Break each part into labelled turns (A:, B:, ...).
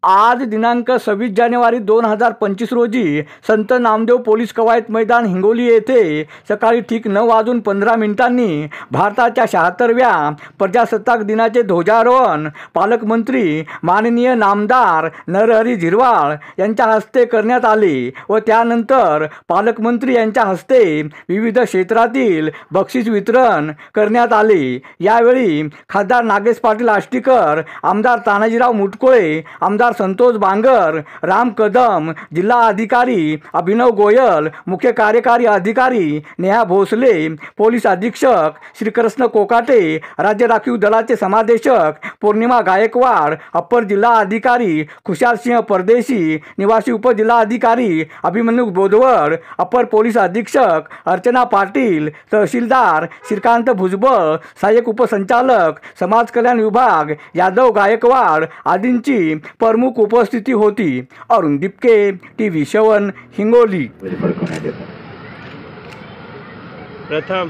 A: आज दिनांक 26 जानेवारी 2025 रोजी संत नामदेव पोलीस कवायत मैदान हिंगोली येथे सकाळी ठीक 9:15 भारताच्या 76व्या प्रजासत्ताक दिनाचे ध्वजारोहण पालकमंत्री माननीय नामदार नरहरी झिरवाळ यांच्या हस्ते करण्यात आले व त्यानंतर पालकमंत्री यांच्या हस्ते विविध क्षेत्रातील बक्षीस वितरण करण्यात आले। यावेळी खासदार नागेश पाटील आष्टीकर, आमदार तानाजीराव मुटकुळे, आमदार संतोष बांगर, राम कदम, जिल्हा अधिकारी अभिनव गोयल, मुख्य कार्यकारी अधिकारी नेहा भोसले, पोलीस अधीक्षक श्रीकृष्ण कोकाटे, राज्य राखीव दलाचे समादेशक पौर्णिमा गायकवाड, अप्पर जिल्हा अधिकारी खुशाल सिंह परदेशी, निवासी उपजिल्हाधिकारी अभिमन्यू बोधवड, अप्पर पोलीस अधीक्षक अर्चना पाटील, तहसीलदार श्रीकांत भुजबळ, सहाय्यक उपसंचालक समाज कल्याण विभाग यादव गायकवाड आदींची प्रमुख उपस्थिती होती। अरुण दिपके, TV 7 हिंगोली।
B: प्रथम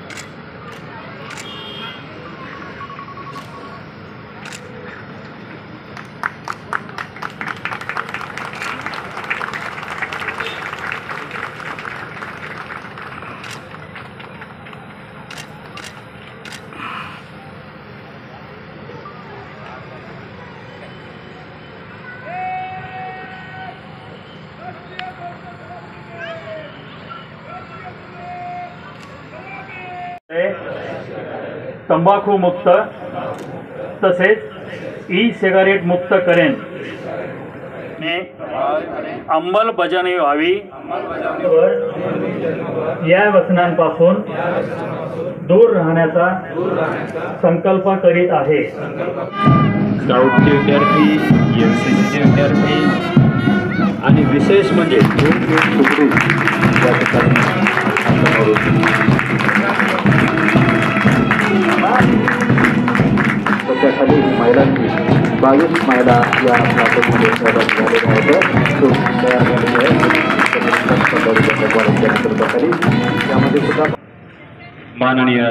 C: तंबाखू मुक्त तसेच सिगारेट मुक्त करेन अंमलबजावणी व्हावी या व्यसनांपासून दूर राहण्याचा संकल्प करीत आहे।
D: स्काउटचे विद्यार्थी, एनसीसीचे विद्यार्थी आणि विशेष म्हणजे त्याखाली महिलांची 22 महिला या नाटकमध्ये सहभागी झालेल्या आहेत। त्यामध्ये सुद्धा माननीय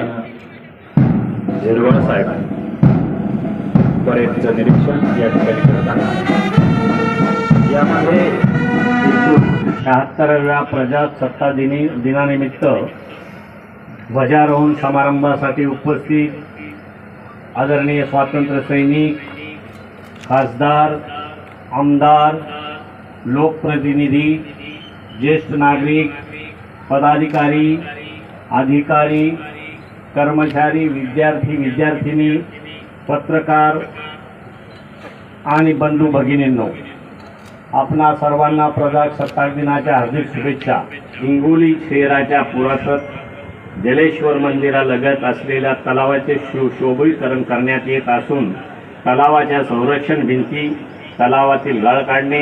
D: झिरवाळ साहेब परेडचं निरीक्षण या ठिकाणी करत आहेत। यामध्ये
C: 76व्या प्रजासत्ताक दिनानिमित्त ध्वजारोहण समारंभासाठी उपस्थित आदरणीय स्वातंत्र्य सैनिक, खासदार, आमदार, लोकप्रतिनिधी, ज्येष्ठ नागरिक, पदाधिकारी, अधिकारी, कर्मचारी, विद्यार्थी विद्यार्थिनी, पत्रकार आणि बंधू भगिनींनो, आपणा सर्वांना प्रजासत्ताक दिनाच्या हार्दिक शुभेच्छा। हिंगोली शहराच्या पुरातन जलेश्वर मंदिरालगत असलेल्या तलावाचे सुशोभीकरण करण्यात येत असून तलावाच्या संरक्षण भिंती, तलावातील गाळ काढणे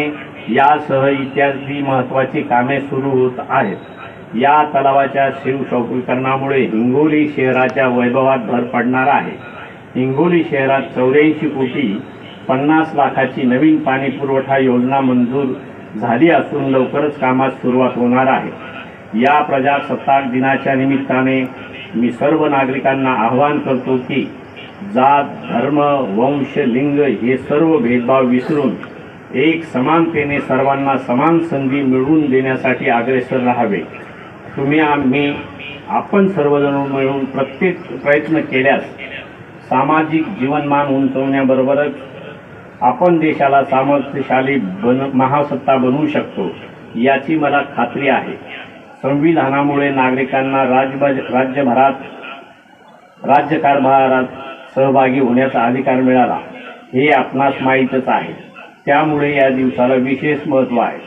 C: यासह इत्यादी महत्त्वाची कामे सुरू होत आहेत। या तलावाच्या सुशोभीकरणामुळे हिंगोली शहराच्या वैभवात भर पडणार आहे। हिंगोली शहरात 84 कोटी 50 लाखाची नवीन पाणी पुरवठा योजना मंजूर झाली असून लवकरच कामास सुरुवात होणार आहे। या प्रजासत्ताक दिनाच्या निमित्ताने मी सर्व नागरिकांना आवाहन करतो की जात, धर्म, वंश, लिंग हे सर्व भेदभाव विसरून एक समानतेने सर्वांना समान संधी मिळवून देण्यासाठी अग्रेसर राहावे। आपण सर्वजण मिळून प्रत्येक प्रयत्न केल्यास सामाजिक जीवनमान उंचवण्याबरोबरच आपण देशाला सामर्थ्यशाली महासत्ता बनवू शकतो याची मला खात्री आहे। संविधानामुळे नागरिकांना राज्यकारभारात सहभागी होण्याचा अधिकार मिळाला हे आपणास माहीतच आहे। त्यामुळे या दिवसाला विशेष महत्त्व आहे।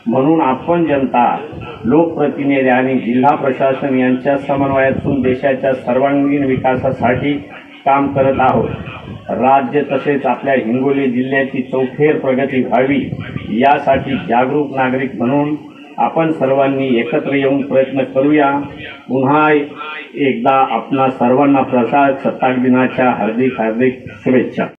C: म्हणून आपण जनता, लोकप्रतिनिधी आणि जिल्हा प्रशासन यांच्या समन्वयातून देशाच्या सर्वांगीण विकासासाठी काम करत आहोत। राज्य तसेच आपल्या हिंगोली जिल्ह्याची चौफेर प्रगती व्हावी यासाठी जागरूक नागरिक म्हणून आपण सर्वांनी एकत्र येऊन प्रयत्न करूया। पुन्हा एकदा आपणा सर्वांना प्रजासत्ताक दिनाच्या हार्दिक शुभेच्छा।